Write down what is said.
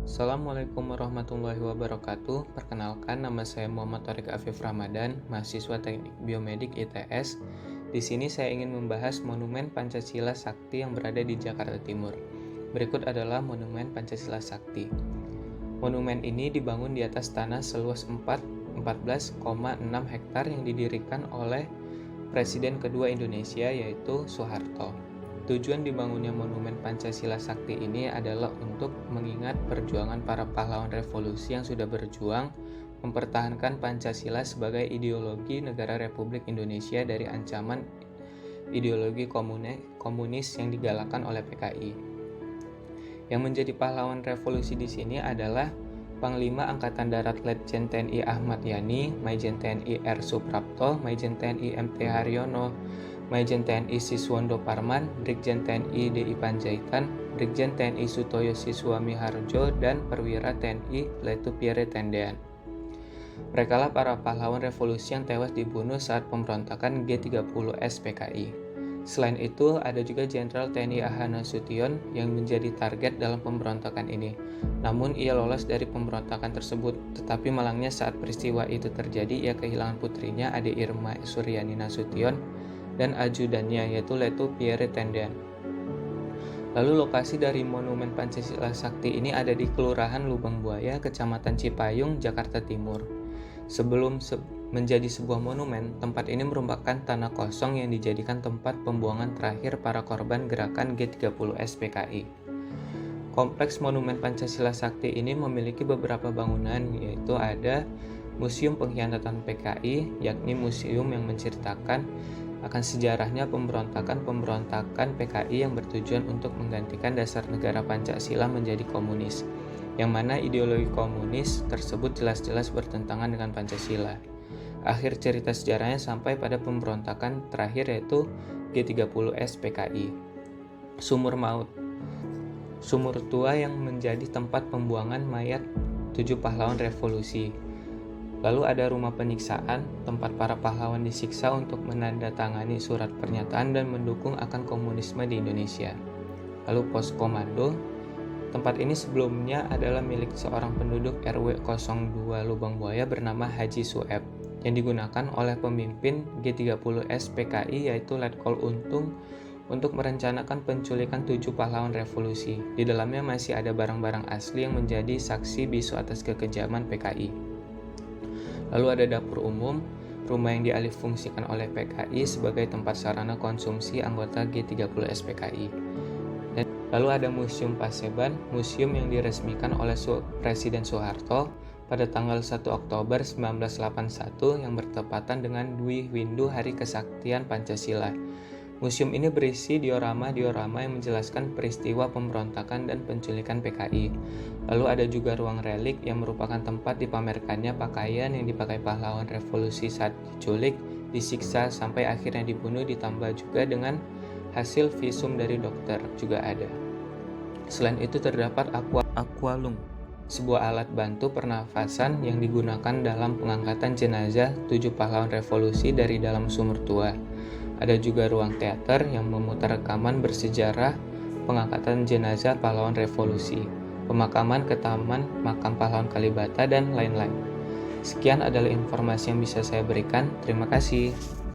Assalamualaikum warahmatullahi wabarakatuh. Perkenalkan, nama saya Muhammad Thoriq Afif Ramadan, mahasiswa Teknik Biomedik ITS. Di sini saya ingin membahas Monumen Pancasila Sakti yang berada di Jakarta Timur. Berikut adalah Monumen Pancasila Sakti. Monumen ini dibangun di atas tanah seluas 14,6 hektar yang didirikan oleh Presiden kedua Indonesia, yaitu Soeharto. Tujuan dibangunnya Monumen Pancasila Sakti ini adalah untuk mengingat perjuangan para pahlawan revolusi yang sudah berjuang mempertahankan Pancasila sebagai ideologi negara Republik Indonesia dari ancaman ideologi komunis yang digalakkan oleh PKI. Yang menjadi pahlawan revolusi di sini adalah Panglima Angkatan Darat Letjen TNI Ahmad Yani, Maijen TNI R. Suprapto, Maijen TNI MT Haryono, Maijen TNI Siswondo Parman, Brigjen TNI DI Panjaitan, Brigjen TNI Sutoyo Siswami Harjo, dan Perwira TNI Letu Pierre Tendean. Merekalah para pahlawan revolusi yang tewas dibunuh saat pemberontakan G30S PKI. Selain itu, ada juga Jenderal TNI AH Nasution yang menjadi target dalam pemberontakan ini. Namun, ia lolos dari pemberontakan tersebut, tetapi malangnya saat peristiwa itu terjadi, ia kehilangan putrinya, Ade Irma Suryani Nasution, dan ajudannya, yaitu Letu Pierre Tendean. Lalu lokasi dari Monumen Pancasila Sakti ini ada di Kelurahan Lubang Buaya, Kecamatan Cipayung, Jakarta Timur. Sebelum menjadi sebuah monumen, tempat ini merupakan tanah kosong yang dijadikan tempat pembuangan terakhir para korban gerakan G30S PKI. Kompleks Monumen Pancasila Sakti ini memiliki beberapa bangunan, yaitu ada Museum Pengkhianatan PKI, yakni museum yang menceritakan akan sejarahnya pemberontakan PKI yang bertujuan untuk menggantikan dasar negara Pancasila menjadi komunis, yang mana ideologi komunis tersebut jelas-jelas bertentangan dengan Pancasila. Akhir cerita sejarahnya sampai pada pemberontakan terakhir, yaitu G30S PKI. Sumur Maut, sumur tua yang menjadi tempat pembuangan mayat 7 pahlawan revolusi. Lalu ada rumah penyiksaan, tempat para pahlawan disiksa untuk menandatangani surat pernyataan dan mendukung akan komunisme di Indonesia. Lalu pos komando, tempat ini sebelumnya adalah milik seorang penduduk RW 02 Lubang Buaya bernama Haji Sueb, yang digunakan oleh pemimpin G30S PKI, yaitu Letkol Untung, untuk merencanakan penculikan 7 pahlawan revolusi. Di dalamnya masih ada barang-barang asli yang menjadi saksi bisu atas kekejaman PKI. Lalu ada dapur umum, rumah yang dialihfungsikan oleh PKI sebagai tempat sarana konsumsi anggota G30S PKI. Dan lalu ada Museum Paseban, museum yang diresmikan oleh Presiden Soeharto pada tanggal 1 Oktober 1981 yang bertepatan dengan Dwi Windu Hari Kesaktian Pancasila. Museum ini berisi diorama yang menjelaskan peristiwa pemberontakan dan penculikan PKI. Lalu ada juga ruang relik yang merupakan tempat dipamerkannya pakaian yang dipakai pahlawan revolusi saat diculik, disiksa, sampai akhirnya dibunuh, ditambah juga dengan hasil visum dari dokter juga ada. Selain itu terdapat aqualung, sebuah alat bantu pernafasan yang digunakan dalam pengangkatan jenazah 7 pahlawan revolusi dari dalam sumur tua. Ada juga ruang teater yang memutar rekaman bersejarah pengangkatan jenazah pahlawan revolusi, pemakaman ke Taman Makam Pahlawan Kalibata, dan lain-lain. Sekian adalah informasi yang bisa saya berikan. Terima kasih.